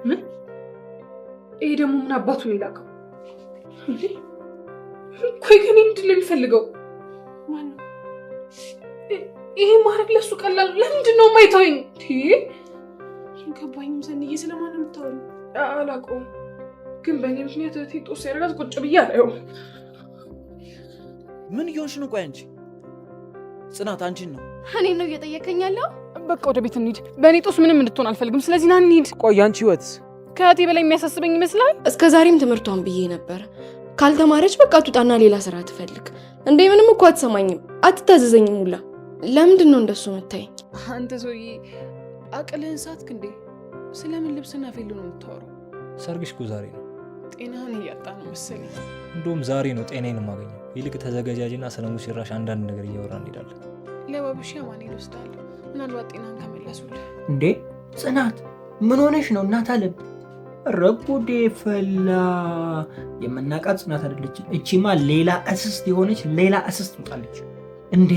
ምን? ይሄ ደግሞ ምን አባቱ ነው የላከው? ቆይ ከኔ ምንድን ነው የሚፈልገው? ይሄ ማድረግ ለሱ ቀላል። ለምንድን ነው የማይተወኝ? ገባኝም። ሰንዬ ስለማን ነው የምታወሪው? አላውቀውም፣ ግን በእኔ ምክንያት እህቴ ጦስ ያደርጋት ቁጭ ብዬ አላየውም። ምን እየሆንሽ ነው? ቆይ አንቺ ጽናት፣ አንቺን ነው? እኔን ነው እየጠየቀኝ ያለው? በቃ ወደ ቤት እንሂድ። በእኔ ጦስ ምንም እንድትሆን አልፈልግም። ስለዚህ ና እንሂድ። ቆይ አንቺ ህይወትስ ከእህቴ በላይ የሚያሳስበኝ ይመስላል? እስከ ዛሬም ትምህርቷን ብዬ ነበር። ካልተማረች በቃ ትውጣና ሌላ ስራ ትፈልግ። እንዴ ምንም እኮ አትሰማኝም፣ አትታዘዘኝም ሁላ። ለምንድን ነው እንደሱ የምታይኝ? አንተ ሰውዬ አቅልህን ሳትክ እንዴ? ስለምን ልብስና ፌሎ ነው የምታወራው? ሰርግሽ እኮ ዛሬ ነው። ጤናህን እያጣ ነው መሰለኝ። እንደውም ዛሬ ነው ጤናዬን የማገኘው። ይልቅ ተዘጋጃጅና ስለ ሙሽራሽ አንዳንድ ነገር እያወራ እንሄዳለን። ለባብሽ ማን ይወስዳል? ምናልባት ጤናን ከመለሱልህ። እንዴ ጽናት ምን ሆነሽ ነው? እናት አለም ረጉዴ ፈላ። የምናቃት ጽናት አይደለችም። እቺማ ሌላ እስስት የሆነች ሌላ እስስት ትውጣለች። እንዴ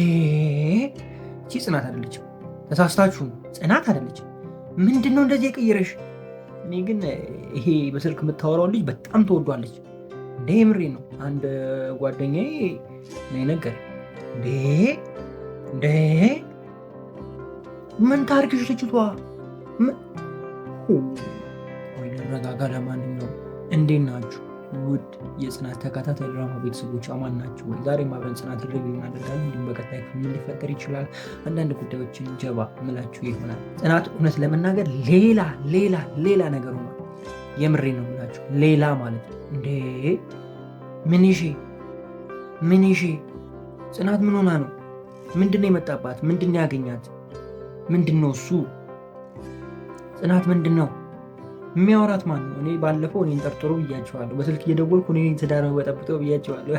እቺ ጽናት አይደለችም። ተሳስታችሁ፣ ጽናት አይደለችም። ምንድነው እንደዚህ የቀየረሽ? እኔ ግን ይሄ በስልክ የምታወራው ልጅ በጣም ተወዷለች። እንዴ ምሬ ነው። አንድ ጓደኛዬ ነው ነገር እንዴ ምን ታርክሽ ልጅቷ? ወይ ረጋጋ። ለማንኛውም እንዴት ናችሁ ውድ የጽናት ተከታታይ ድራማ ቤተሰቦች፣ አማን ናችሁ ወይ? ዛሬ አብረን ጽናት ሪቪው እናደርጋለን። እንዲሁም በቀጣይ ምን ሊፈጠር ይችላል አንዳንድ ጉዳዮችን ጀባ ምላችሁ ይሆናል። ጽናት እውነት ለመናገር ሌላ ነገር ሆኗል። የምሬ ነው የምላችሁ፣ ሌላ ማለት ነው። እንዴ ምን ይሺ ጽናት ምን ሆና ነው? ምንድነው የመጣባት? ምንድነው ያገኛት? ምንድነው እሱ? ጽናት ምንድነው የሚያወራት? ማን ነው? እኔ ባለፈው እኔን ጠርጥሮ ብያቸዋለሁ። በስልክ እየደወልኩ እኔ ትዳር በጠብጠው ብያቸዋለሁ።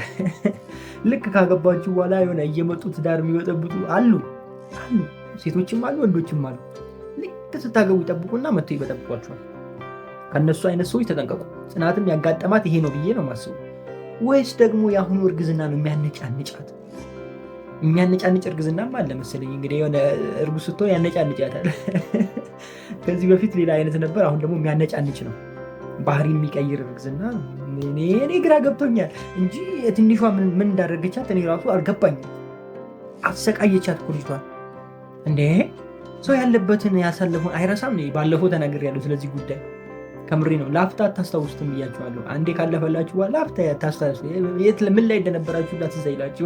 ልክ ካገባችሁ በኋላ የሆነ እየመጡ ትዳር የሚበጠብጡ አሉ። ሴቶችም አሉ ወንዶችም አሉ። ልክ ስታገቡ ይጠብቁና መጥተው ይበጠብጧቸዋል። ከእነሱ አይነት ሰዎች ተጠንቀቁ። ጽናትም ያጋጠማት ይሄ ነው ብዬ ነው የማስበው። ወይስ ደግሞ የአሁኑ እርግዝና ነው የሚያነጫንጫት? የሚያነጫንጭ እርግዝናም አለ መሰለኝ። እንግዲህ የሆነ እርጉዝ ስትሆን ያነጫንጫታል። ከዚህ በፊት ሌላ አይነት ነበር፣ አሁን ደግሞ የሚያነጫንጭ ነው። ባህሪ የሚቀይር እርግዝና። እኔ ግራ ገብቶኛል እንጂ ትንሿ ምን እንዳደረገቻት እኔ ራሱ አልገባኝም። አሰቃየቻት እኮ ልጅቷን። እንዴ ሰው ያለበትን ያሳለፈውን አይረሳም። ባለፈው ተናግሬያለሁ ስለዚህ ጉዳይ። ከምሬ ነው። ላፍታ አታስታውሱትም ብያችኋለሁ። አንዴ ካለፈላችሁ በኋላ ላፍታ አታስታውሱ። ምን ላይ እንደነበራችሁ ትዝ አይላችሁ።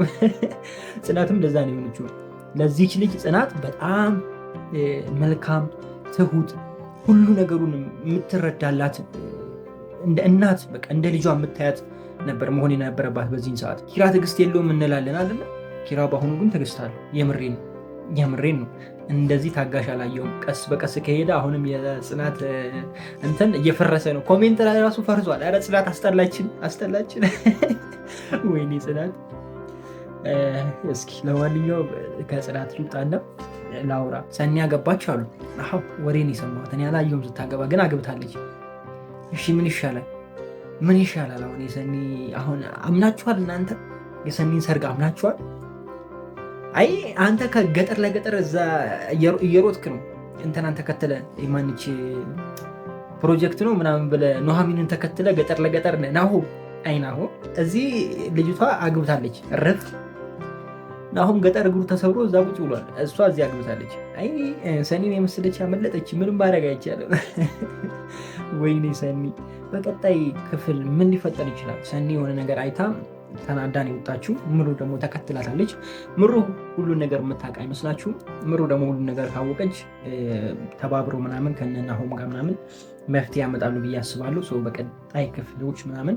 ጽናትም እንደዛ ነው የሆነችው። ለዚች ልጅ ጽናት በጣም መልካም፣ ትሁት፣ ሁሉ ነገሩን የምትረዳላት እንደ እናት በቃ እንደ ልጇ የምታያት ነበር መሆን የነበረባት በዚህን ሰዓት። ኪራ ትዕግስት የለውም እንላለን አይደለ? ኪራ በአሁኑ ግን ትዕግስት አለው። የምሬን ነው። እንደዚህ ታጋሽ አላየውም። ቀስ በቀስ ከሄደ አሁንም የጽናት እንትን እየፈረሰ ነው። ኮሜንት ላይ ራሱ ፈርሷል። ኧረ ጽናት አስጠላችን። ወይኔ ጽናት። እስኪ ለማንኛውም ከጽናት ልውጣና ላውራ። ሰኒ አገባች አሉ። አዎ ወሬን የሰማሁት እኔ አላየሁም ስታገባ፣ ግን አግብታለች። እሺ ምን ይሻላል? አሁን የሰኒ አሁን አምናችኋል እናንተ? የሰኒን ሰርግ አምናችኋል? አይ አንተ ከገጠር ለገጠር እዛ እየሮጥክ ነው። እንትናን ተከተለ የማንች ፕሮጀክት ነው ምናምን ብለህ ኑሐሚንን ተከትለ ገጠር ለገጠር ናሁ እዚህ ልጅቷ አግብታለች። ረፍ ናሁም ገጠር እግሩ ተሰብሮ እዛ ቁጭ ብሏል። እሷ እዚህ አግብታለች። አይ ሰኒን የመሰለች አመለጠች። ምንም ማድረግ አይቻልም። ወይኔ ሰኒ። በቀጣይ ክፍል ምን ሊፈጠር ይችላል? ሰኒ የሆነ ነገር አይታ ተናዳን የወጣችው። ምሩ ደግሞ ተከትላታለች። ምሩ ሁሉን ነገር የምታውቅ አይመስላችሁም? ምሩ ደግሞ ሁሉን ነገር ካወቀች ተባብረው ምናምን ከነናሆም ጋር ምናምን መፍትሄ ያመጣሉ ብዬ አስባለሁ። ሰው በቀጣይ ክፍሎች ምናምን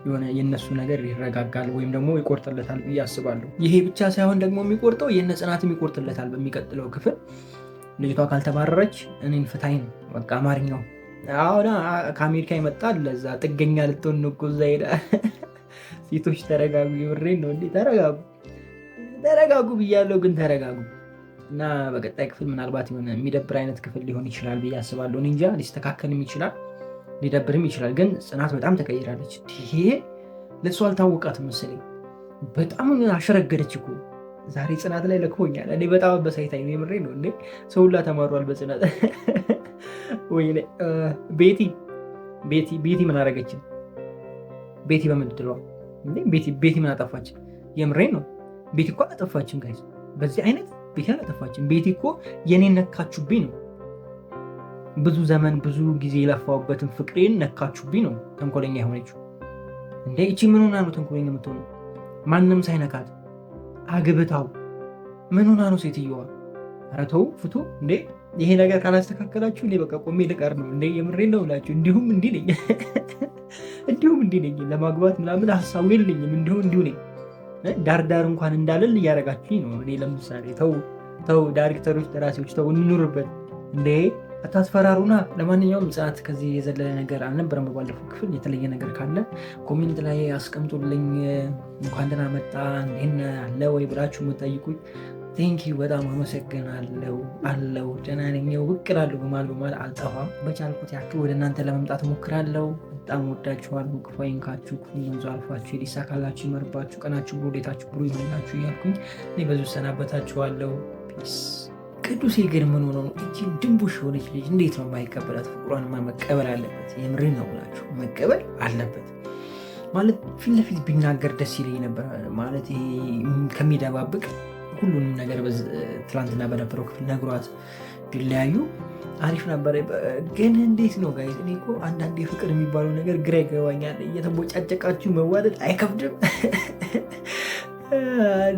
የሆነ የነሱ ነገር ይረጋጋል ወይም ደግሞ ይቆርጥለታል ብዬ አስባለሁ። ይሄ ብቻ ሳይሆን ደግሞ የሚቆርጠው የነ ጽናትም ይቆርጥለታል በሚቀጥለው ክፍል። ልጅቷ ካልተባረረች እኔን ፍታኝ ነው በቃ አማርኛው። አሁን ከአሜሪካ ይመጣል። ለዛ ጥገኛ ልትሆን ነው እኮ እዛ ሄዳ። ሴቶች ተረጋጉ። የምሬን ነው እንዴ! ተረጋጉ ብያለሁ፣ ግን ተረጋጉ እና በቀጣይ ክፍል ምናልባት የሆነ የሚደብር አይነት ክፍል ሊሆን ይችላል ብዬ አስባለሁ። እኔ እንጃ፣ ሊስተካከልም ይችላል ሊደብርም ይችላል። ግን ጽናት በጣም ተቀይራለች። ይሄ ለእሱ አልታወቃትም መሰለኝ። በጣም አሸረገደች እኮ ዛሬ ጽናት ላይ ለክፎኛል። እኔ በጣም በሳይታኝ ነው። የምሬን ነው እንዴ! ሰው ሁላ ተማሯል በጽናት። ወይ ቤቲ ቤቲ ምን አደረገችን? ቤቲ በምትለዋ እንዴ ቤቲ ምን አጠፋች? የምሬን ነው። ቤቲ እኮ አላጠፋችም ጋይስ። በዚህ አይነት ቤቲ አላጠፋችም። ቤቲ እኮ የኔን ነካችሁብኝ ነው። ብዙ ዘመን ብዙ ጊዜ የለፋውበትን ፍቅሬን ነካችሁብኝ ነው ተንኮለኛ የሆነችው። እንዴ እቺ ምን ሆና ነው ተንኮለኛ የምትሆነው? ማንም ሳይነካት አግብታው ምን ሆና ነው ሴትዮዋ? ኧረ ተው ፍቱ እንዴ! ይሄ ነገር ካላስተካከላችሁ እኔ በቃ ቆሜ ልቀር ነው እንዴ! የምሬን ነው ብላችሁ እንዲሁም እንዲህ ነኝ ለማግባት ምናምን ሀሳቡ የለኝም። እንዲሁ ነኝ። ዳርዳር እንኳን እንዳለል እያደረጋችሁኝ ነው። እኔ ለምሳሌ ተው ዳይሬክተሮች፣ ደራሲዎች ተው እንኑርበት እንዴ! አታስፈራሩና። ለማንኛውም ጽናት ከዚህ የዘለለ ነገር አልነበረም። በባለፈው ክፍል የተለየ ነገር ካለ ኮሜንት ላይ አስቀምጡልኝ። እንኳን ደህና መጣ እንዴት አለ ወይ ብላችሁ የምጠይቁኝ ቴንኪው በጣም አመሰግናለሁ። አለው ደህና ነኝ። ብቅ እላለሁ በማል አልጠፋም። በቻልኩት ያክል ወደ እናንተ ለመምጣት እሞክራለሁ። በጣም ወዳችኋለሁ። ክፉ አይንካችሁ፣ ክፉ መንዞ አልፋችሁ ሊሳካላችሁ ይመርባችሁ፣ ቀናችሁ ብሩ፣ ሌታችሁ ብሩ ይሆንላችሁ እያልኩኝ እኔ በዙ ሰናበታችኋለሁ። ፒስ። ቅዱሴ ግን ምን ሆነው ነው? እቺ ድንቡሽ የሆነች ልጅ እንዴት ነው የማይቀበላት? ፍቅሯንማ መቀበል አለበት። የምሬን ነው ብላችሁ መቀበል አለበት ማለት ፊት ለፊት ቢናገር ደስ ይለኝ ነበር። ማለት ይሄ ከሚደባብቅ ሁሉንም ነገር ትላንትና በነበረው ክፍል ነግሯት ቢለያዩ አሪፍ ነበር። ግን እንዴት ነው ጋይስ? እኔ እኮ አንዳንዴ ፍቅር የሚባለው ነገር ግራ ይገባኛል። እየተቦጫጨቃችሁ መዋደድ አይከብድም?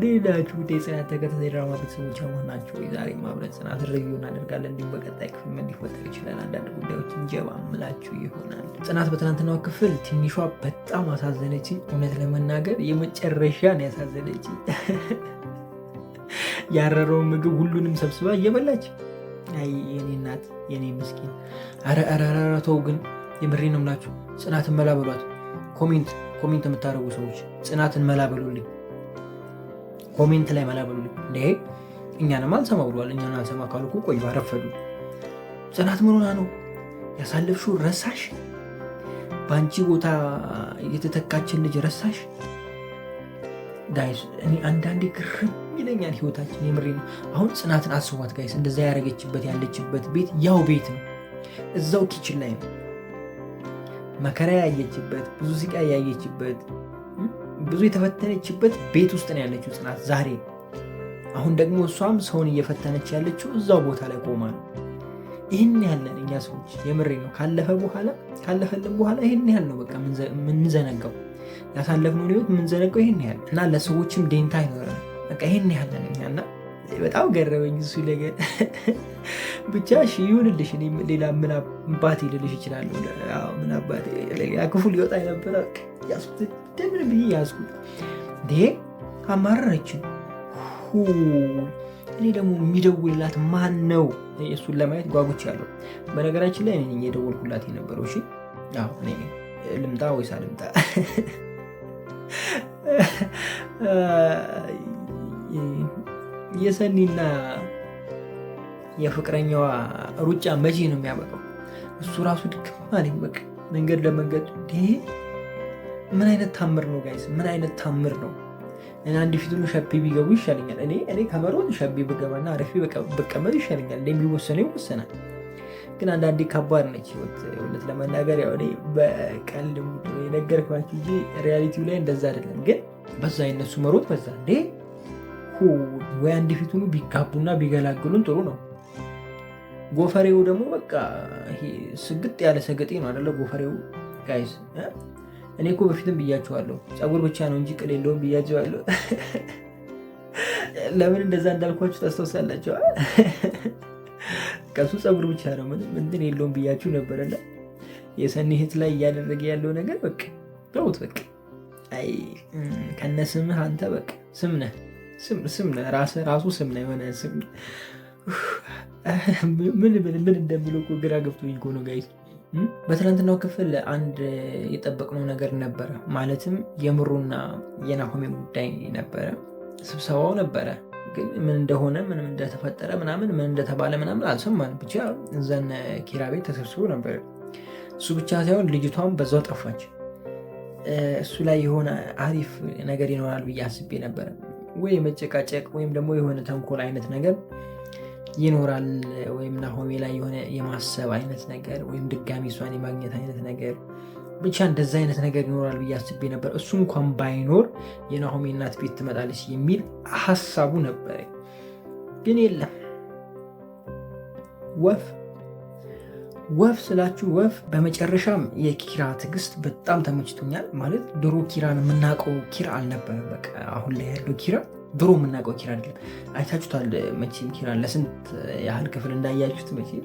ሌላችሁ ጽናት ተከታታይ ድራማ ቤተሰቦች መሆናችሁ ዛሬ ማብረት ጽናት ሪቪው እናደርጋለን። እንዲሁም በቀጣይ ክፍል ምን ሊፈጠር ይችላል አንዳንድ ጉዳዮችን ጀባ ምላችሁ ይሆናል። ጽናት በትናንትናው ክፍል ትንሿ በጣም አሳዘነች። እውነት ለመናገር የመጨረሻ ነው ያሳዘነች። ያረረውን ምግብ ሁሉንም ሰብስባ እየበላች የኔ እናት የኔ ምስኪን። ኧረ ተው ግን የምሬን ነው የምላችሁ። ጽናትን መላ በሏት። ኮሜንት የምታደርጉ ሰዎች ጽናትን መላ በሉልኝ። ኮሜንት ላይ መላ በሉልኝ። እንዴ እኛንም አልሰማ ብሏል። እኛን አልሰማ ካሉ እኮ ቆዩ፣ አረፈዱ። ጽናት ምን ሆና ነው? ያሳለፍሽው ረሳሽ? በአንቺ ቦታ የተተካችን ልጅ ረሳሽ? ጋይስ እኔ አንዳንዴ ግርም ይለኛል ህይወታችን። የምሬ ነው። አሁን ጽናትን አስቧት ጋይስ። እንደዛ ያደረገችበት ያለችበት ቤት ያው ቤት ነው፣ እዛው ኪችን ላይ ነው። መከራ ያየችበት፣ ብዙ ስቃይ ያየችበት፣ ብዙ የተፈተነችበት ቤት ውስጥ ነው ያለችው ጽናት ዛሬ። አሁን ደግሞ እሷም ሰውን እየፈተነች ያለችው እዛው ቦታ ላይ ቆማ ነው። ይህን ያለን እኛ ሰዎች የምሬ ነው ካለፈልን በኋላ ይህን ያህል ነው በቃ የምንዘነጋው። ያሳለፍነው ህይወት የምንዘነጋው ይህን ያህል እና ለሰዎችም ደንታ አይኖረን። በቃ ይህን ያለን እኛ እና በጣም ገረመኝ እሱ ነገር። ብቻ እሺ ይሁንልሽ። ሌላ ምን አባቴ ልልሽ እችላለሁ? ምን አባቴ ክፉ ሊወጣ የነበረ ያስኩት ደምን ብዬ ያዝኩት። እንዴ አማረረችን። እኔ ደግሞ የሚደውልላት ማን ነው? እሱን ለማየት ጓጉች ያለው። በነገራችን ላይ እኔ የደወልኩላት የነበረው እሺ፣ እኔ ልምጣ ወይስ አልምጣ? የሰኒና የፍቅረኛዋ ሩጫ መቼ ነው የሚያበቃው? እሱ ራሱ ድክም አለኝ። በቃ መንገድ ለመንገድ ምን አይነት ታምር ነው ጋይስ? ምን አይነት ታምር ነው? እና አንድ ፊቱን ሸቤ ቢገቡ ይሻለኛል። እኔ ከመሮጥ ሸቤ ብገባና አረፌ በቀመጥ ይሻለኛል። እንደሚወሰነው ይወሰናል። ግን አንዳንዴ ከባድ ነች ህይወት። እውነት ለመናገር ያው እኔ በቀልድ የነገርኳችሁ እንጂ ሪያሊቲው ላይ እንደዛ አይደለም። ግን በዛ የነሱ መሮጥ በዛ እንዴ ወይ አንድ ፊቱን ቢጋቡና ቢገላግሉን ጥሩ ነው። ጎፈሬው ደግሞ በቃ ይሄ ስግጥ ያለ ሰገጤ ነው አይደለ? ጎፈሬው ጋይስ እኔ እኮ በፊትም ብያቸዋለሁ፣ ፀጉር ብቻ ነው እንጂ ቅል የለውም ብያቸዋለሁ። ለምን እንደዛ እንዳልኳችሁ ታስታውሳላችሁ? ከሱ ፀጉር ብቻ ነው ምንም እንትን የለውም ብያችሁ ነበረና የሰኒ እህት ላይ እያደረገ ያለው ነገር በቃ ተውት። በቃ አይ ከነ ስምህ አንተ በቃ ስም ነህ ራሱ ስም ነህ የሆነ ስም። ምን እንደሚለው እኮ ግራ ገብቶኝ እኮ ነው ጋይስ። በትናንትናው ክፍል አንድ የጠበቅነው ነገር ነበረ። ማለትም የምሩና የናሆሜ ጉዳይ ነበረ። ስብሰባው ነበረ፣ ግን ምን እንደሆነ ምንም እንደተፈጠረ ምናምን ምን እንደተባለ ምናምን አልሰማንም። ብቻ እዛን ኪራ ቤት ተሰብስቦ ነበረ። እሱ ብቻ ሳይሆን ልጅቷም በዛው ጠፋች። እሱ ላይ የሆነ አሪፍ ነገር ይኖራል ብዬ አስቤ ነበረ። ወይ መጨቃጨቅ ወይም ደግሞ የሆነ ተንኮል አይነት ነገር ይኖራል ወይም ናሆሜ ላይ የሆነ የማሰብ አይነት ነገር ወይም ድጋሚ እሷን የማግኘት አይነት ነገር ብቻ እንደዛ አይነት ነገር ይኖራል ብዬ አስቤ ነበር። እሱ እንኳን ባይኖር የናሆሜ እናት ቤት ትመጣለች የሚል ሀሳቡ ነበረ፣ ግን የለም። ወፍ ስላችሁ ወፍ። በመጨረሻም የኪራ ትዕግስት በጣም ተመችቶኛል። ማለት ድሮ ኪራን የምናውቀው ኪራ አልነበረም። በቃ አሁን ላይ ያለው ኪራ ድሮ የምናውቀው ኪራ አይደለም። አይታችሁታል መቼም ኪራን ለስንት ያህል ክፍል እንዳያችሁት መቼም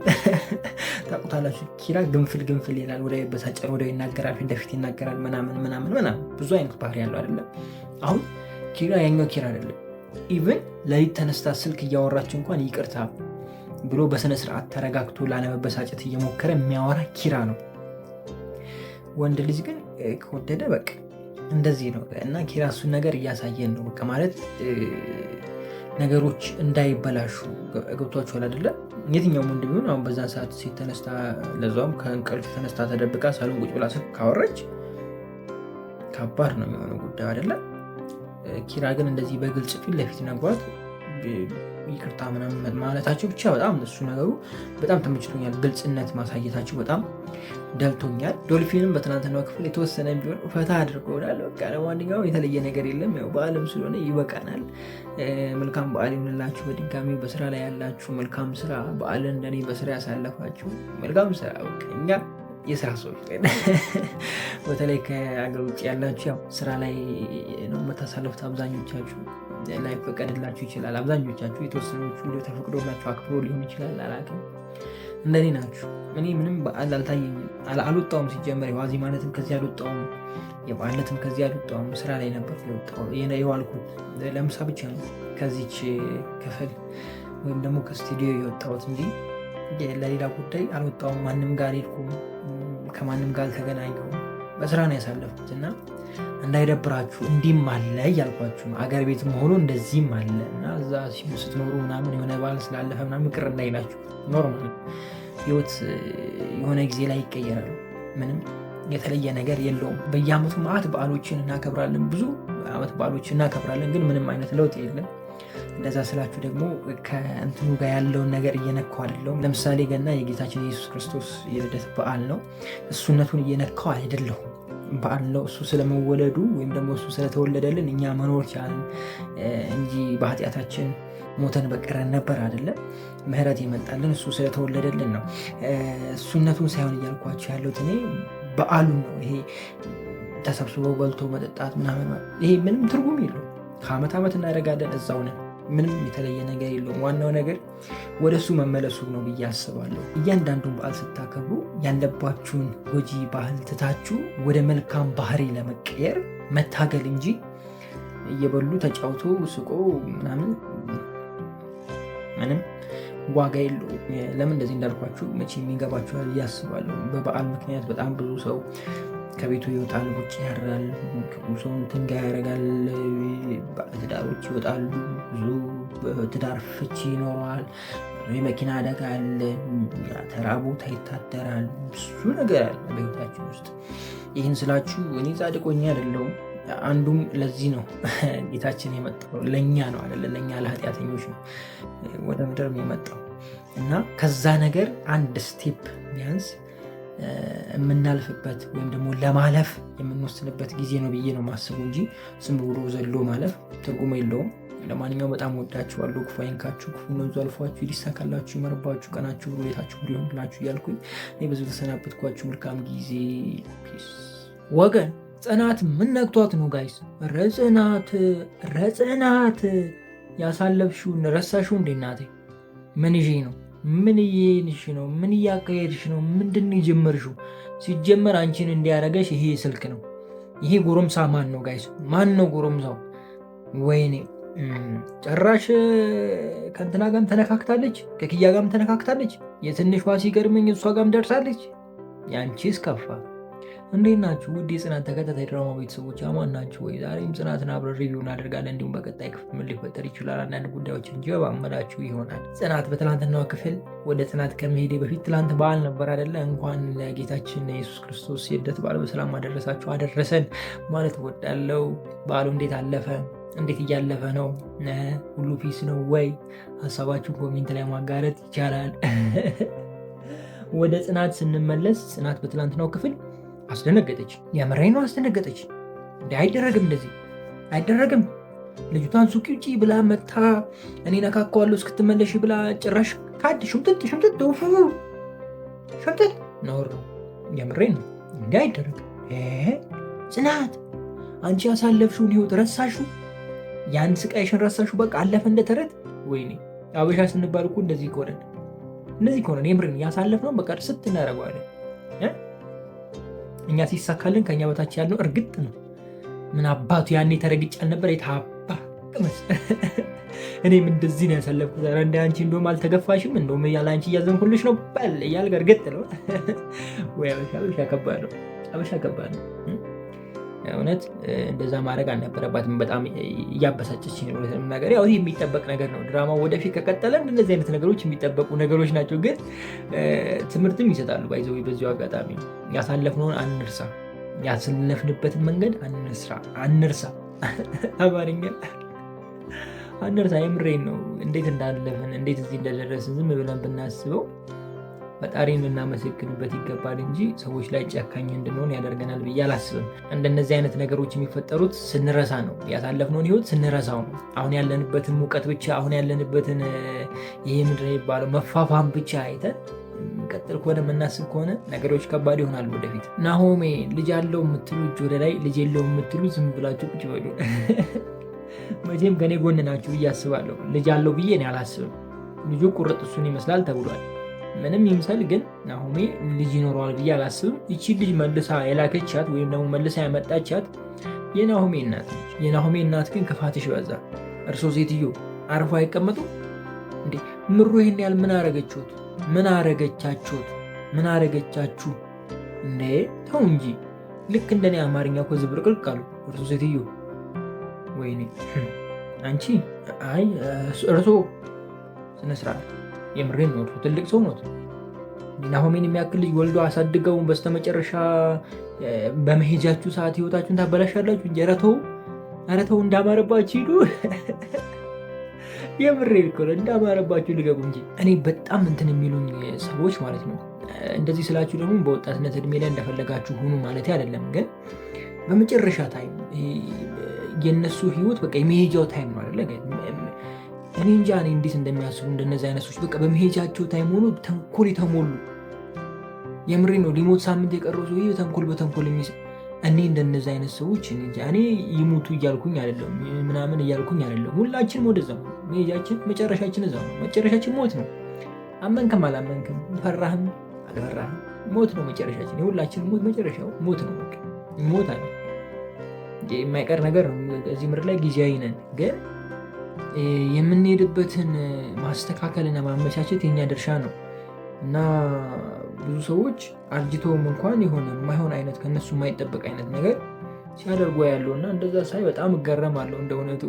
ታውቁታላችሁ። ኪራ ግንፍል ይላል፣ ወደ በሳጨር ወደ ይናገራል፣ ፊት ለፊት ይናገራል፣ ምናምን ብዙ አይነት ባህሪ ያለው አይደለም። አሁን ኪራ ያኛው ኪራ አይደለም። ኢቭን ለሊት ተነስታ ስልክ እያወራች እንኳን ይቅርታ ብሎ በስነ ስርዓት ተረጋግቶ ላለመበሳጨት እየሞከረ የሚያወራ ኪራ ነው። ወንድ ልጅ ግን ከወደደ በቃ እንደዚህ ነው እና ኪራ እሱን ነገር እያሳየን ነው። በቃ ማለት ነገሮች እንዳይበላሹ ገብቷችኋል አይደለ? የትኛውም ወንድ ቢሆን አሁን በዛ ሰዓት ሴት ተነስታ ለዛውም ከእንቅልፍ ተነስታ ተደብቃ ሳሎን ቁጭ ብላ ስልክ ካወራች ከባድ ነው የሚሆነው ጉዳዩ አይደለ? ኪራ ግን እንደዚህ በግልጽ ፊት ለፊት ነግሯት ይቅርታ ምናምን ማለታቸው ብቻ በጣም እሱ ነገሩ በጣም ተመችቶኛል። ግልጽነት ማሳየታቸው በጣም ደልቶኛል። ዶልፊንም በትናንትናው ክፍል የተወሰነ ቢሆን ፈታ አድርጎናል። በቃ ለማንኛውም የተለየ ነገር የለም። ያው በዓለም ስለሆነ ይበቃናል። መልካም በዓል ይሁንላችሁ። በድጋሚ በስራ ላይ ያላችሁ መልካም ስራ፣ በዓልን እንደኔ በስራ ያሳለፋችሁ መልካም ስራ። በቃ እኛ የስራ ሰዎች በተለይ ከአገር ውጭ ያላችሁ ያው ስራ ላይ ነው የምታሳልፉት። አብዛኞቻችሁ ላይ ፈቀድላችሁ ይችላል። አብዛኞቻችሁ የተወሰኖቹ ተፈቅዶላችሁ አክብሮ ሊሆን ይችላል። አላውቅም፣ እንደኔ ናችሁ። እኔ ምንም በዓል አልታየኝም፣ አልወጣውም። ሲጀመር የዋዜ ማለትም ከዚህ አልወጣውም፣ የበዓለትም ከዚህ አልወጣውም። ስራ ላይ ነበር የዋልኩት። ለምሳ ብቻ ነው ከዚች ክፍል ወይም ደግሞ ከስቱዲዮ የወጣሁት እንጂ ለሌላ ጉዳይ አልወጣውም። ማንም ጋር ሄድኩም፣ ከማንም ጋር አልተገናኘሁም። በስራ ነው ያሳለፍኩት እና እንዳይደብራችሁ እንዲህም አለ እያልኳችሁ ነው። አገር ቤት መሆኑ እንደዚህም አለ እና እዛ ስትኖሩ ምናምን የሆነ በዓል ስላለፈ ምናምን ቅር እንዳይላችሁ። ኖርማል ህይወት የሆነ ጊዜ ላይ ይቀየራሉ። ምንም የተለየ ነገር የለውም። በየአመቱ ማዕት በዓሎችን እናከብራለን፣ ብዙ አመት በዓሎችን እናከብራለን፣ ግን ምንም አይነት ለውጥ የለም። እንደዛ ስላችሁ ደግሞ ከእንትኑ ጋር ያለውን ነገር እየነካው አይደለሁም። ለምሳሌ ገና የጌታችን የኢየሱስ ክርስቶስ የልደት በዓል ነው። እሱነቱን እየነካው አይደለሁም። በዓል ነው። እሱ ስለመወለዱ ወይም ደግሞ እሱ ስለተወለደልን እኛ መኖር ቻልን እንጂ በኃጢአታችን ሞተን በቀረን ነበር አይደለም። ምህረት የመጣልን እሱ ስለተወለደልን ነው። እሱነቱን ሳይሆን እያልኳቸው ያለሁት እኔ በዓሉን ነው። ይሄ ተሰብስበው በልቶ መጠጣት ምናምን ይሄ ምንም ትርጉም የለውም። ከዓመት ዓመት እናደርጋለን፣ እዛው ነን። ምንም የተለየ ነገር የለውም። ዋናው ነገር ወደ እሱ መመለሱ ነው ብዬ አስባለሁ። እያንዳንዱን በዓል ስታከብሩ ያለባችሁን ጎጂ ባህል ትታችሁ ወደ መልካም ባህሪ ለመቀየር መታገል እንጂ እየበሉ ተጫውቶ ስቆ ምናምን ምንም ዋጋ የለውም። ለምን እንደዚህ እንዳልኳችሁ መቼ የሚገባችኋል ብዬ አስባለሁ። በበዓል ምክንያት በጣም ብዙ ሰው ከቤቱ ይወጣል፣ ውጭ ያድራል፣ ሰውን ትንጋ ያደርጋል፣ ባለትዳሮች ይወጣሉ፣ ብዙ ትዳር ፍቺ ይኖረዋል፣ የመኪና አደጋ አለ፣ ተራ ቦታ ይታደራል፣ ብዙ ነገር አለ በህይወታችን ውስጥ። ይህን ስላችሁ እኔ ጻድቆኛ አይደለሁም። አንዱም ለዚህ ነው ጌታችን የመጣው ለእኛ ነው አይደለ? ለእኛ ለኃጢአተኞች ነው ወደ ምድር የመጣው እና ከዛ ነገር አንድ ስቴፕ ቢያንስ የምናልፍበት ወይም ደግሞ ለማለፍ የምንወስንበት ጊዜ ነው ብዬ ነው ማስቡ እንጂ ዝም ብሎ ዘሎ ማለፍ ትርጉም የለውም። ለማንኛውም በጣም ወዳችኋለሁ። ክፉ አይንካችሁ፣ ክፉ ነዙ አልፏችሁ፣ ይዲሳካላችሁ፣ ይመርባችሁ፣ ቀናችሁ ብሎ ቤታችሁ ብሎ ይሆንላችሁ እያልኩኝ እኔ ብዙ ተሰናበትኳችሁ። መልካም ጊዜ ወገን። ጽናት ምን ነክቷት ነው ጋይስ? ረጽናት ያሳለፍሽውን ረሳሽው እንዴ? እናቴ ምን ይዤ ነው? ምን እየሄድሽ ነው? ምን እያካሄድሽ ነው? ምንድን የጀመርሽው? ሲጀመር አንቺን እንዲያደርገሽ ይሄ ስልክ ነው። ይሄ ጎረምሳ ማን ነው ጋይስ? ማን ነው ጎረምሳው? ወይኔ ጭራሽ ከእንትና ጋርም ተነካክታለች፣ ከክያ ጋርም ተነካክታለች። የትንሿ ሲገርመኝ እሷ ጋርም ደርሳለች። ያንቺስ ከፋ። እንዴት ናችሁ ውድ የጽናት ተከታታይ ድራማ ቤተሰቦች አማን ናችሁ ወይ? ዛሬም ጽናትን አብረን ሪቪው እናደርጋለን። እንዲሁም በቀጣይ ክፍል ምን ሊፈጠር ይችላል አንዳንድ ጉዳዮችን ጀባ አመላችሁ ይሆናል። ጽናት በትላንትናው ክፍል ወደ ጽናት ከመሄዴ በፊት ትላንት በዓል ነበር አይደለ? እንኳን ለጌታችን ኢየሱስ ክርስቶስ የልደት በዓል በሰላም አደረሳችሁ አደረሰን ማለት እወዳለሁ። በዓሉ እንዴት አለፈ? እንዴት እያለፈ ነው? ሁሉ ፒስ ነው ወይ? ሀሳባችሁን ኮሜንት ላይ ማጋረት ይቻላል። ወደ ጽናት ስንመለስ ጽናት በትላንትናው ክፍል አስደነገጠች። የምሬን ነው አስደነገጠች። አይደረግም፣ እንደዚህ አይደረግም። ልጅቷን ሱቅ ውጪ ብላ መታ እኔ ነካከዋለሁ እስክትመለሽ ብላ ጭራሽ ካድ ሽምጥጥ ነውር ነው። የምሬን ነው እንዲህ አይደረግም። ጽናት አንቺ ያሳለፍሽውን ህይወት ረሳሹ? ያን ስቃይሽን ረሳሹ? በቃ አለፈ እንደ ተረት። ወይኔ አበሻ ስንባል እኮ እንደዚህ ከሆነ የምሬን ያሳለፍነው በቃ ስት እናደርገዋለን። እኛ ሲሳካልን ከኛ በታች ያለው እርግጥ ነው። ምን አባቱ ያኔ ተረግጫል ነበር የታባ ቅመስ። እኔም እንደዚህ ነው ያሳለፍኩት። ኧረ እንደ አንቺ እንደውም አልተገፋሽም፣ እንደውም ያለ አንቺ እያዘንኩልሽ ነው በል እያልክ እርግጥ ነው ወይ? አበሻ ከባድ ነው። አበሻ ከባድ ነው እውነት። እንደዛ ማድረግ አልነበረባትም። በጣም እያበሳጨች ነው ነገር። ያው ይህ የሚጠበቅ ነገር ነው። ድራማው ወደፊት ከቀጠለ እንደዚህ አይነት ነገሮች የሚጠበቁ ነገሮች ናቸው። ግን ትምህርትም ይሰጣሉ። ባይዘው በዚሁ አጋጣሚ ያሳለፍነውን አንርሳ፣ ያሳለፍንበትን መንገድ አንርሳ። አማርኛ አንርሳ። የምሬን ነው። እንዴት እንዳለፍን እንዴት እዚህ እንደደረስን ዝም ብለን ብናስበው ፈጣሪን ልናመሰግንበት ይገባል እንጂ ሰዎች ላይ ጨካኝ እንድንሆን ያደርገናል ብዬ አላስብም። እንደነዚህ አይነት ነገሮች የሚፈጠሩት ስንረሳ ነው። ያሳለፍነውን ህይወት ስንረሳው ነው። አሁን ያለንበትን ሙቀት ብቻ፣ አሁን ያለንበትን ይሄ ምንድን ነው የሚባለው መፋፋም ብቻ አይተን ቀጥል ከሆነ የምናስብ ከሆነ ነገሮች ከባድ ይሆናሉ ወደፊት። ናሆሜ ልጅ አለው የምትሉ እጅ ወደ ላይ፣ ልጅ የለው የምትሉ ዝም ብላችሁ ቁጭ በሉ። መቼም ከኔ ጎን ናችሁ ብዬ አስባለሁ። ልጅ አለው ብዬ እኔ አላስብም። ልጁ ቁርጥ እሱን ይመስላል ተብሏል። ምንም ይምሰል ግን ናሆሜ ልጅ ይኖረዋል ብዬ አላስብም። ይቺ ልጅ መልሳ የላከቻት ወይም ደግሞ መልሳ ያመጣቻት የናሆሜ እናት ነች። የናሆሜ እናት ግን ክፋትሽ በዛ። እርሶ ሴትዮ አርፎ አይቀመጡ እንዴ? ምሩ ይህን ያህል ምን አረገችሁት? ምን አረገቻችሁ እንዴ? ተው እንጂ። ልክ እንደኔ አማርኛ እኮ ዝብርቅርቅ አሉ። እርሶ ሴትዮ ወይኔ አንቺ። አይ እርሶ ስነስርዓት። የምሬን ነው። ትልቅ ሰው ነው። ናሆሜን የሚያክል ልጅ ወልዶ አሳድገው በስተመጨረሻ በመሄጃችሁ ሰዓት ህይወታችሁን ታበላሻላችሁ እንጂ ኧረ ተው እንዳማረባችሁ ሂዱ። የምሬን እኮ ነው። እንዳማረባችሁ ልገቡ እንጂ። እኔ በጣም እንትን የሚሉኝ ሰዎች ማለት ነው። እንደዚህ ስላችሁ ደግሞ በወጣትነት እድሜ ላይ እንደፈለጋችሁ ሁኑ ማለት አይደለም። ግን በመጨረሻ ታይም የነሱ ህይወት በቃ የመሄጃው ታይም ነው አይደለ? እኔ እንጃ እኔ እንዴት እንደሚያስቡ እንደነዚህ አይነት ሰዎች በቃ በመሄጃቸው ታይም ሆኖ ተንኮል የተሞሉ። የምሬ ነው። ሊሞት ሳምንት የቀረው ሰው ተንኮል በተንኮል የሚስ እኔ እንደነዚህ አይነት ሰዎች እኔ ይሙቱ እያልኩኝ አይደለም፣ ምናምን እያልኩኝ አይደለም። ሁላችንም ወደዛው መሄጃችን መጨረሻችን እዛው ነው። መጨረሻችን ሞት ነው። አመንክም አላመንክም፣ ፈራህም አልፈራህም ሞት ነው መጨረሻችን። የሁላችንም ሞት መጨረሻው ሞት ነው። በቃ ሞት አለ የማይቀር ነገር ነው። እዚህ ምድር ላይ ጊዜያዊ ነን ግን የምንሄድበትን ማስተካከልና ማመቻቸት የኛ ድርሻ ነው እና ብዙ ሰዎች አርጅተውም እንኳን የሆነ የማይሆን አይነት ከነሱ የማይጠበቅ አይነት ነገር ሲያደርጉ ያለው እና እንደዛ ሳይ በጣም እገረማለሁ። እንደ እውነቱ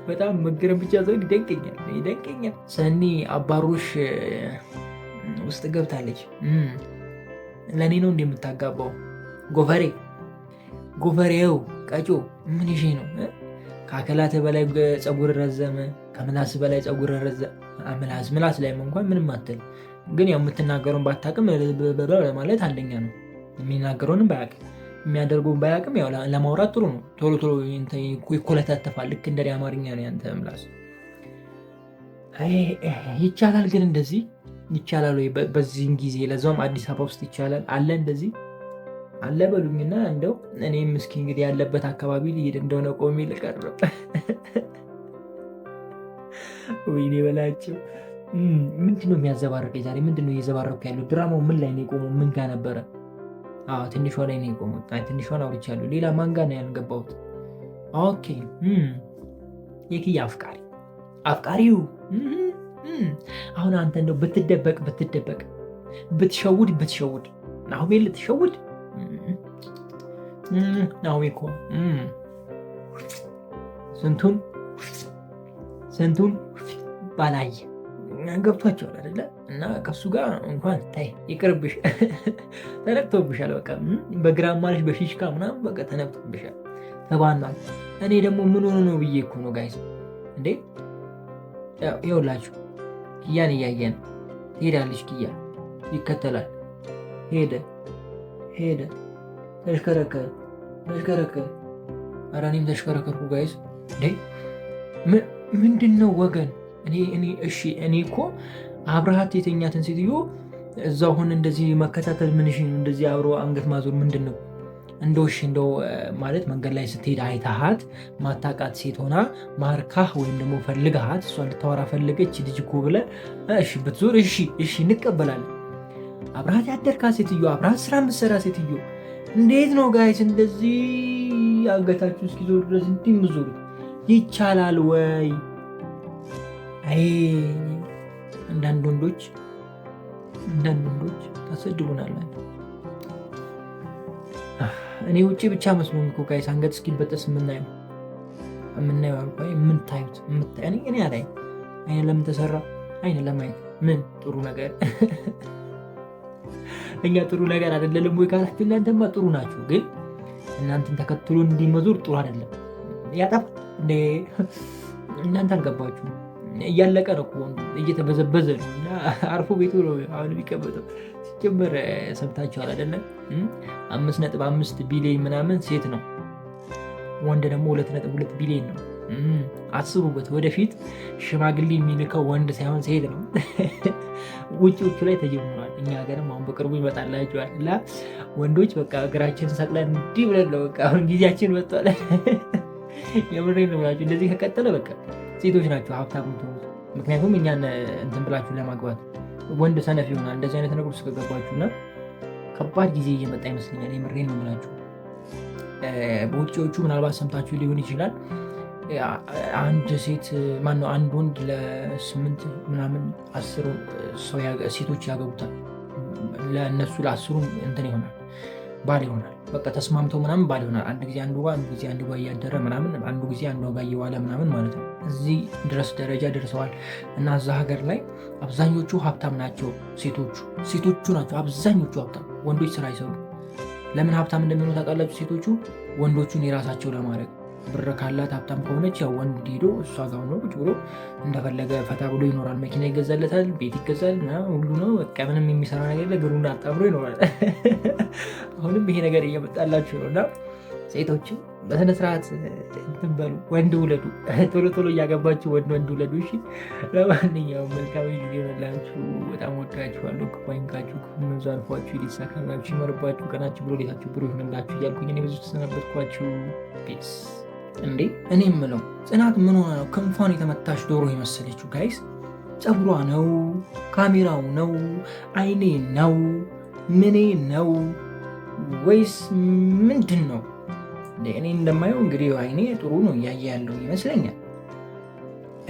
በጣም መገረም ብቻ ሰው ይደንቀኛል። ሰኒ አባሮሽ ውስጥ ገብታለች። ለእኔ ነው እንደምታጋባው? ጎፈሬው ቀጮ ምን ይዤ ነው? ከአካላት በላይ ፀጉር ረዘመ፣ ከምላስ በላይ ፀጉር ረዘመ። ምላስ ላይም እንኳን ምንም አትል፣ ግን ያው የምትናገረውን ባታቅም ማለት አንደኛ ነው። የሚናገረውንም ባያቅም የሚያደርገውን ባያቅም ያው ለማውራት ጥሩ ነው። ቶሎ ይኮለታተፋል። ልክ እንደ አማርኛ ነው ያንተ ምላስ። ይቻላል ግን እንደዚህ ይቻላል ወይ? በዚህን ጊዜ ለዛውም አዲስ አበባ ውስጥ ይቻላል አለ እንደዚህ አለ በሉኝና እንደው እኔም እስኪ እንግዲህ ያለበት አካባቢ ልሄድ እንደሆነ ቆሜ ልቀርብ። ወይኔ በላቸው። ምንድን ነው የሚያዘባርቀኝ ዛሬ? ምንድን ነው እየዘባረኩ ያለው? ድራማው ምን ላይ ነው የቆመው? ምን ጋር ነበረ? ትንሿ ላይ ነው የቆመው። ትንሿን አውርቻለሁ። ሌላ ማን ጋር ነው ያልገባሁት? ኦኬ የኪያ አፍቃሪው። አሁን አንተ እንደው ብትደበቅ ብትሸውድ ናሆሜን ልትሸውድ ናሆሜ እኮ ስንቱን ባላየ ገብቷቸዋል አይደለ? እና ከሱ ጋር እንኳን ታይ ይቅርብሽ፣ ተነቅቶብሻል። በቃ በግራም ማለሽ በፊሽካ ምናምን በቃ ተነቅቶብሻል፣ ተባናል። እኔ ደግሞ ምን ሆኖ ነው ብዬ እኮ ነው ጋይስ። እንዴ ይኸውላችሁ ኪያን እያየን ትሄዳለች። ኪያ ይከተላል። ሄደ ተሽከረከረ። ኧረ እኔም ተሽከረከርኩ ጋይስ። እንዴ ምንድን ነው ወገን? እኔ እኮ አብረሃት የተኛትን ሴትዮ እዛው ሆነ እንደዚህ መከታተል ምንሽ ነው? እንደዚህ አብሮ አንገት ማዞር ምንድን ነው? እንደው ማለት መንገድ ላይ ስትሄድ አይታሃት ማታቃት ሴት ሆና ማርካህ ወይም ደግሞ ፈልግሃት እሷ ልታወራ ፈለገች ልጅ እኮ ብለህ እሺ ብትዞር እሺ እንቀበላለን። አብረሃት ያደርካት ሴትዮ፣ አብረሃት ስራ የምትሰራ ሴትዮ እንዴት ነው ጋይስ እንደዚህ አንገታችሁ እስኪዞር ድረስ እንዲህ የምትዞሩት? ይቻላል ወይ? አይ አንዳንድ ወንዶች ታሰድቡናላችሁ። እኔ ውጭ ብቻ መስሎኝ እኮ ጋይስ አንገት እስኪበጠስ የምናየው አልኩ። የምታዩት እኔ አላይ አይነ ለምን ተሰራ? አይነ ለማየት ምን ጥሩ ነገር እኛ ጥሩ ነገር አይደለም ወይ ካላችሁ እናንተማ ጥሩ ናችሁ፣ ግን እናንተን ተከትሎ እንዲመዞር ጥሩ አይደለም። ያጣፍ እንደ እናንተ አልገባችሁ። እያለቀ ነው እኮ እየተበዘበዘ ነው እና አርፎ ቤቱ ነው አሁን የሚቀመጠው። ሲጀመር ሰምታችኋል አይደለም? 5.5 ቢሊዮን ምናምን ሴት ነው፣ ወንድ ደግሞ 2.2 ቢሊዮን ነው። አስቡበት። ወደፊት ሽማግሌ የሚልከው ወንድ ሳይሆን ሴት ነው። ውጭዎቹ ላይ ተጀምሯል። እኛ ሀገርም አሁን በቅርቡ ይመጣላቸዋል እና ወንዶች በቃ እግራችን ሰቅለን እንዲህ ብለን ነው በቃ አሁን ጊዜያችን መጥቷል። የምሬን ነው ብላችሁ እንደዚህ ከቀጠለ በቃ ሴቶች ናቸው ሀብታም የምትሆኑት። ምክንያቱም እኛን እንትን ብላችሁ ለማግባት ወንድ ሰነፍ ይሆናል። እንደዚህ አይነት ነገር ውስጥ ከገባችሁ እና ከባድ ጊዜ እየመጣ ይመስለኛል። የምሬን ነው ብላችሁ በውጭዎቹ ምናልባት ሰምታችሁ ሊሆን ይችላል። አንድ ወንድ ለ8 ምናምን 10 ሴቶች ያገቡታል። ለእነሱ ለ10 እንትን ይሆናል ባል ይሆናል። በቃ ተስማምተው ምናምን ባል ይሆናል። አንድ ጊዜ አንዱ ጋር እያደረ ምናምን አንዱ ጊዜ አንዱ ጋር እየዋለ ምናምን ማለት ነው። እዚህ ድረስ ደረጃ ደርሰዋል እና እዛ ሀገር ላይ አብዛኞቹ ሀብታም ናቸው። ሴቶቹ ናቸው አብዛኞቹ ሀብታም። ወንዶች ስራ አይሰሩ። ለምን ሀብታም እንደሚሆኑ ታውቃላችሁ? ሴቶቹ ወንዶቹን የራሳቸው ለማድረግ ብር ካላት ሀብታም ከሆነች ያው ወንድ ሄዶ እሷ ጋር ሆኖ ቁጭ ብሎ እንደፈለገ ፈታ ብሎ ይኖራል። መኪና ይገዛለታል፣ ቤት ይገዛል፣ ሁሉ ነው በቃ ምንም የሚሰራ ነገር ለግሩና አጣብሮ ይኖራል። አሁንም ይሄ ነገር እየመጣላችሁ ነው እና ሴቶችም በስነስርዓት እንትን በሉ፣ ወንድ ውለዱ። ቶሎ እያገባችሁ ወንድ ውለዱ። እሺ፣ ለማንኛውም መልካም ጊዜ ሆነላችሁ። በጣም ወዳችኋለሁ። ክፉ አይንካችሁ፣ ክፉ መንዙ አልፏችሁ፣ ሊሳካላችሁ፣ ይመርባችሁ፣ ቀናችሁ ብሎ ሌታችሁ ብሎ ይሆንላችሁ እያልኩኝ እኔ ብዙ ተሰናበትኳችሁ። ፒስ። እንዴ እኔ የምለው ጽናት ምን ሆና ነው ክንፏን የተመታች ዶሮ የመሰለችው? ጋይስ ፀጉሯ ነው? ካሜራው ነው? አይኔ ነው? ምኔ ነው? ወይስ ምንድን ነው? እኔ እንደማየው እንግዲህ አይኔ ጥሩ ነው እያየ ያለው ይመስለኛል።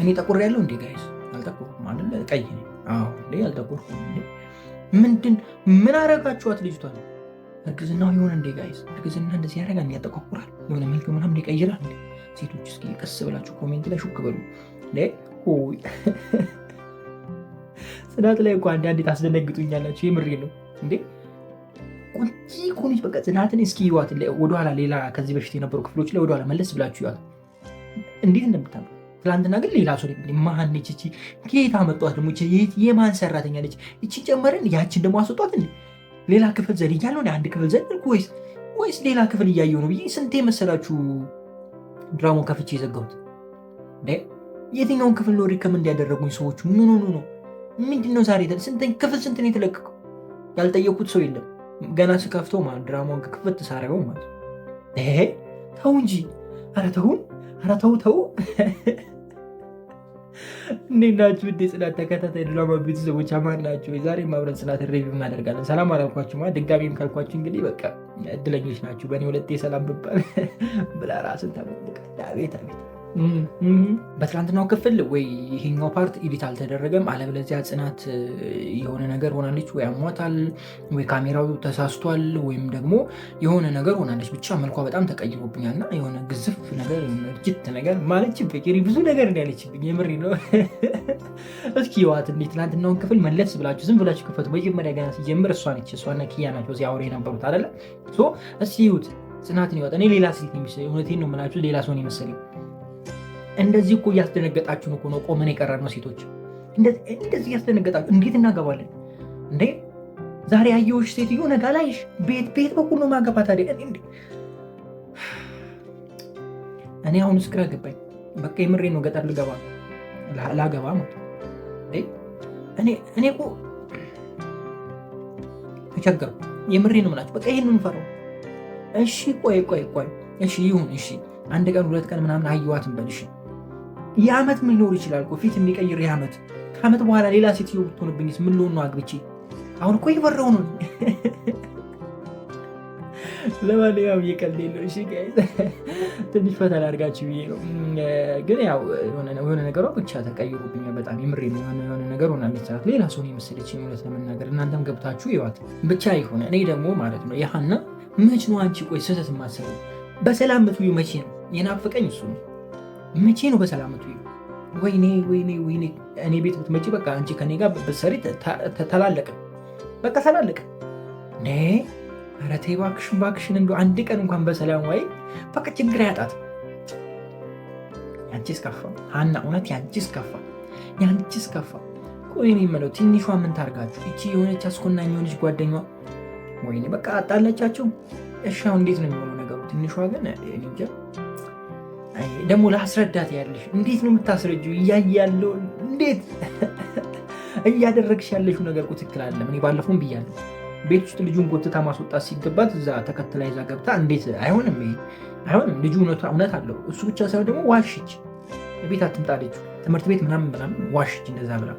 እኔ ጠቁር ያለው እንዴ ጋይስ? አልጠቁርኩም አይደለ? ቀይ ነኝ። አዎ እንዴ አልጠቁርኩም እንዴ? ምን አረጋችኋት ልጅቷ ነው? እርግዝናው የሆነ እንዴ ጋይስ? እርግዝና እንደዚህ ያደርጋል? ያጠቋቁራል? የሆነ መልክ ምናምን ይቀይራል እንዴ? ሴቶች እስኪ ቀስ ብላችሁ ኮሜንት ላይ ሹክ በሉ። ሆይ ጽናት ላይ እንኳ አንዳንዴ ታስደነግጡኛላችሁ። የምሬ ነው እንዴ ቆንጂ ኮኒች። በቃ ጽናትን እስኪ ይዋት ወደኋላ፣ ሌላ ከዚህ በፊት የነበሩ ክፍሎች ላይ ወደኋላ መለስ ብላችሁ ይዋት እንዴት እንደምታምር። ትላንትና ግን ሌላ ሰው ማን ነች እቺ? ከየት አመጧት ደግሞ? የማን ሰራተኛ ነች እቺ? ጨመረን ያችን ደግሞ አስወጧት እንዴ? ሌላ ክፍል ዘል እያለሁ አንድ ክፍል ዘል ወይስ ሌላ ክፍል እያየሁ ነው ብዬ ስንቴ መሰላችሁ ድራማውን ከፍቼ የዘጋሁት? የትኛውን ክፍል ነው ሪከመንድ ያደረጉኝ ሰዎቹ? ምን ሆኑ ነው? ምንድን ነው ዛሬ ስንት ነው የተለቀቀው? ያልጠየኩት ሰው የለም። ገና ስከፍተው ማለት ድራማውን ከክፍት ሳረገው ማለት ተው እንጂ ኧረ ተው። እንዴት ናችሁ? እንዴ ጽናት ተከታታይ ድራማ ቤተሰቦች አማን ናቸው። የዛሬ ማብረን ጽናት ሪቪው እናደርጋለን። ሰላም አላልኳችሁ ድጋሚም ካልኳችሁ እንግዲህ በቃ እድለኞች ናችሁ። በእኔ 2 ሰላም ብባል ብላ ራስን ታመልቃ። አቤት በትላንትናው ክፍል ወይ ይሄኛው ፓርት ኤዲት አልተደረገም፣ አለበለዚያ ጽናት የሆነ ነገር ሆናለች፣ ወይ አሟታል፣ ወይ ካሜራው ተሳስቷል፣ ወይም ደግሞ የሆነ ነገር ሆናለች። ብቻ መልኳ በጣም ተቀይሮብኛል እና የሆነ ግዝፍ ነገር ጅት ነገር ማለችብኝ። ብዙ ነገር እንዳለችብኝ የምሬ ነው። እስኪ ዋት እንዴት ትላንትናውን ክፍል መለስ ብላችሁ ዝም ብላችሁ ክፈቱ። መጀመሪያ ገና ሲጀምር እሷና ኪያ ናቸው ሲያወሩ የነበሩት አይደለ? እስኪ ይሁት ጽናትን ይወጣ። እኔ ሌላ ሴት እውነቴን ነው የምላችሁ፣ ሌላ ሰው ነው የመሰለኝ። እንደዚህ እኮ እያስደነገጣችሁ ነው ቆመን የቀረነው ሴቶች። እንደዚህ እያስደነገጣችሁ እንዴት እናገባለን እንዴ? ዛሬ አየሁሽ ሴትዮ ነገ ላይሽ ቤት በኩል ነው ማገባት አይደል? እኔ አሁን እስክራ ገባኝ። በቃ የምሬ ነው። ገጠር ልገባ ላገባ ማለት እኔ እኮ ተቸገሩ። የምሬ ነው የምላችሁ። በቃ ይሄን እንፈራው። እሺ ቆይ እሺ ይሁን። እሺ አንድ ቀን 2 ቀን ምናምን አየዋትን በልሽ የዓመት ምን ሊኖር ይችላል እኮ ፊት የሚቀይር የዓመት ከዓመት በኋላ ሌላ ሴትዮ ብትሆንብኝስ ምን ልሆን ነው አግብቼ? አሁን እኮ ይበረው ነው። ለማንኛውም እየቀልድ የለው። እሺ ትንሽ ፈተና አድርጋችሁ ብዬ ነው። ግን ያው የሆነ ነገሯ ብቻ ተቀይሮብኛል በጣም የምሬ ነው። የሆነ ነገር ሆናለች። ሌላ ሰውን የመሰለችኝ እውነት ለመናገር እናንተም ገብታችሁ ይዋት ብቻ ይሁን። እኔ ደግሞ ማለት ነው ያህና መች ነው አንቺ ቆይ ስህተት ማሰሩ በሰላም ምትዩ መቼ ነው? የናፈቀኝ እሱ ነው። መቼ ነው በሰላም ምትዩ? ወይኔ እኔ ቤት ብትመጪ በቃ አንቺ ከኔ ጋር ብትሰሪ ተላለቅን፣ በቃ ተላለቅን። ኧረ ተይ እባክሽን እንደው አንድ ቀን እንኳን በሰላም ወይ በቃ ችግር አያጣት። ያንቺስ ከፋ ሀና፣ እውነት ያንቺስ ከፋ። ቆይ እኔ የምለው ትንሿ ምን ታርጋችሁ? እቺ የሆነች አስኮናኝ የሆነች ጓደኛዋ ወይኔ በቃ አጣለቻቸው። እሺ አሁን እንዴት ነው የሚሆነው ነገሩ? ትንሿ ግን እንጃ። ደግሞ ላስረዳት ያለሽ እንዴት ነው የምታስረጂው? እያየ ያለው እንዴት እያደረግሽ ያለሽው ነገር እኮ ትክክል አይደለም። እኔ ባለፈውም ብያለሁ። ቤት ውስጥ ልጁን ጎትታ ማስወጣት ሲገባት እዛ ተከትላ ይዛ ገብታ እንዴት አይሆንም። ልጁ እውነት አለው። እሱ ብቻ ሳይሆን ደግሞ ዋሽች። ቤት አትምጣለች ትምህርት ቤት ምናምን ዋሽች እንደዛ ብላ።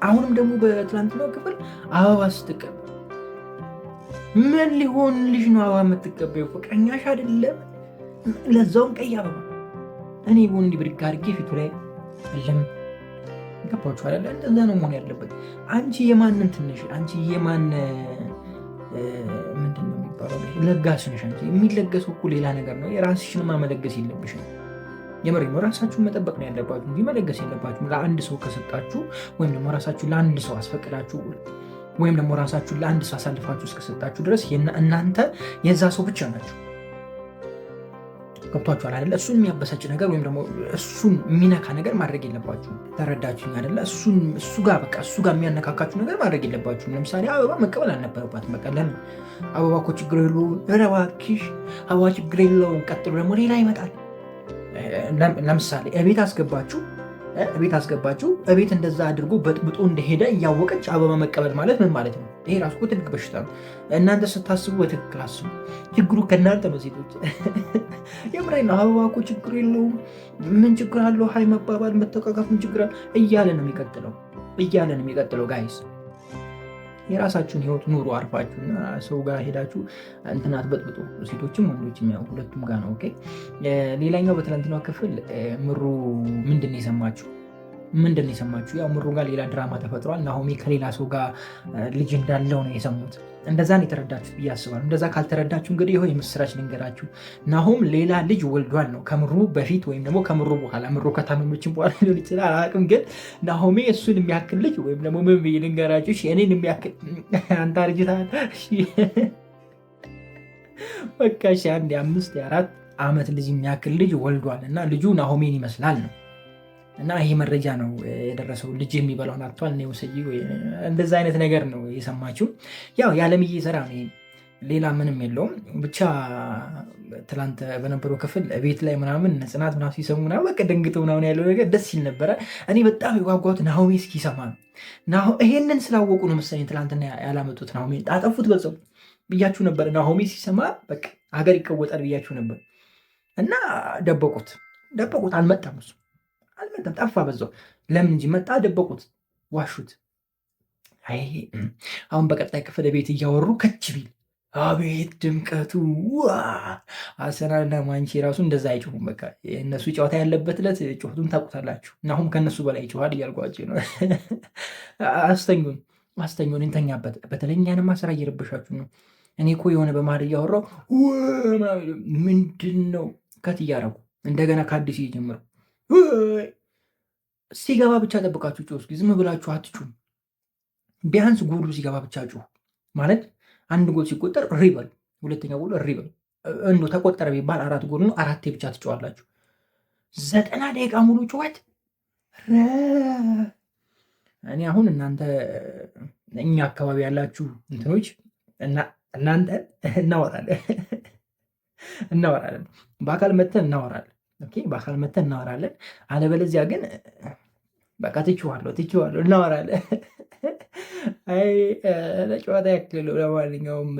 አሁንም ደግሞ በትናንትናው ክፍል አበባ ስትቀበል ምን ሊሆንልሽ ነው አበባ የምትቀበይው? ፍቅረኛሽ አይደለም? ለዛውም ቀይ አበባ። እኔ ሆን እንዲህ ብድግ አድርጌ ፊቱ ላይ ለም ገባችሁ አይደለ? እንደዛ ነው መሆን ያለበት። አንቺ የማንን ትንሽ አንቺ የማን ምንድን ነው የሚባለው ለጋስ ነሽ አንቺ። የሚለገሰው እኮ ሌላ ነገር ነው። የራስሽን መለገስ የለብሽም። የምሬ ነው። ራሳችሁን መጠበቅ ነው ያለባችሁ እንጂ መለገስ የለባችሁ። ለአንድ ሰው ከሰጣችሁ ወይም ደግሞ ራሳችሁ ለአንድ ሰው አስፈቅዳችሁ ወይም ደግሞ ራሳችሁን ለአንድ ሰው አሳልፋችሁ እስከሰጣችሁ ድረስ እናንተ የዛ ሰው ብቻ ናችሁ። ገብቷችኋል አይደለ? እሱን የሚያበሳጭ ነገር ወይም ደግሞ እሱን የሚነካ ነገር ማድረግ የለባችሁም። ተረዳችሁኝ አይደለ? እሱ ጋር የሚያነካካችሁ ነገር ማድረግ የለባችሁም። ለምሳሌ አበባ መቀበል አልነበረባትም። በቃ ለምን አበባ እኮ ችግር የለውም፣ ኧረ እባክሽ አበባ ችግር የለውም። ቀጥሎ ደግሞ ሌላ ይመጣል። ለምሳሌ እቤት አስገባችሁ እቤት እንደዛ አድርጎ በጥብጦ እንደሄደ እያወቀች አበባ መቀበል ማለት ምን ማለት ነው? ይሄ ራሱ እኮ ትልቅ በሽታ ነው። እናንተ ስታስቡ በትክክል አስቡ። ችግሩ ከእናንተ ነው ሴቶች። የምሬ ነው። አበባ እኮ ችግር የለውም፣ ምን ችግር አለው? ሀይ መባባል መተቃቀፍ ምን ችግር አለ? እያለ ነው የሚቀጥለው። ጋይስ የራሳችሁን ህይወት ኑሩ አርፋችሁና ሰው ጋር ሄዳችሁ እንትናት በጥብጡ። ሴቶችም ወንዶችም ያው ሁለቱም ጋር ነው። ኦኬ። ሌላኛው በትናንትናው ክፍል ምሩ ምንድን ነው የሰማችሁ? ያው ምሩ ጋር ሌላ ድራማ ተፈጥሯል። ናሆሜ ከሌላ ሰው ጋር ልጅ እንዳለው ነው የሰሙት። እንደዛ ነው የተረዳችሁት ብዬ አስባለሁ። እንደዛ ካልተረዳችሁ እንግዲህ ይኸው የምስራች ልንገራችሁ። ናሆም ሌላ ልጅ ወልዷል ነው ከምሩ በፊት ወይም ደግሞ ከምሩ በኋላ። ምሩ ከታመመችን በኋላ ሊሆን ይችላል አላውቅም። ግን ናሆሜ እሱን የሚያክል ልጅ ወይም ደግሞ ምን ብዬ ልንገራችሁ፣ እኔን የሚያክል አንተ አርጅታ በቃ አንድ 5 የ4 ዓመት ልጅ የሚያክል ልጅ ወልዷል እና ልጁ ናሆሜን ይመስላል ነው። እና ይሄ መረጃ ነው የደረሰው። ልጅ የሚበላውን አጥቷል ነው ወሰጂ ወይ እንደዛ አይነት ነገር ነው የሰማችሁ። ያው የዓለምዬ ስራ ነው፣ ሌላ ምንም የለውም። ብቻ ትላንት በነበረው ክፍል ቤት ላይ ምናምን ጽናት ምናምን ሲሰሙ ምናምን በቃ ደንግጠው ምናምን ያለው ነገር ደስ ሲል ነበረ። እኔ በጣም የጓጓሁት ናሆሜ እስኪሰማ ነው። ይሄንን ስላወቁ ነው መሰለኝ ትላንትና ያላመጡት። ናሆሜ አጠፉት በዛው ብያችሁ ነበር። ናሆሜ ሲሰማ በቃ ሀገር ይቀወጣል ብያችሁ ነበር እና ደበቁት። አልመጣም፣ ጠፋ በዛው። ለምን እንጂ መጣ፣ ደበቁት፣ ዋሹት። አይ አሁን በቀጣይ ክፍል ቤት እያወሩ ከች ቢል አቤት ድምቀቱ! አርሰናልና ማንቼ ራሱ እንደዛ አይጮሁም። በቃ የእነሱ ጨዋታ ያለበት ዕለት ጩኸቱን ታውቁታላችሁ። አሁን ከእነሱ በላይ ይጮኋል እያልኳቸው ነው። አስተኙን እንተኛበት። በተለይ እኛንማ ስራ እየረበሻችሁ ነው። እኔ እኮ የሆነ በመሀል እያወራሁ ምንድን ነው ከት እያደረጉ እንደገና ከአዲስ እየጀምሩ ሲገባ ብቻ ጠብቃችሁ ጩሁ። እስኪ ዝም ብላችሁ አትጩሁ። ቢያንስ ጎሉ ሲገባ ብቻ ጩሁ። ማለት አንድ ጎል ሲቆጠር ሪበል፣ ሁለተኛ ጎል ሪበል። እንዶ ተቆጠረ ቢባል 4 ጎል ነው፣ 4 ብቻ ትጮዋላችሁ። 90 ደቂቃ ሙሉ ጩኸት። እኔ አሁን እናንተ እኛ አካባቢ ያላችሁ እንትኖች እናንተ እናወራለን፣ በአካል መተን እናወራለን። ኦኬ፣ በአካል መተን እናወራለን። አለበለዚያ ግን በቃ ትችዋለሁ፣ እናወራለን። አይ ለጨዋታ ያክል ለማንኛውም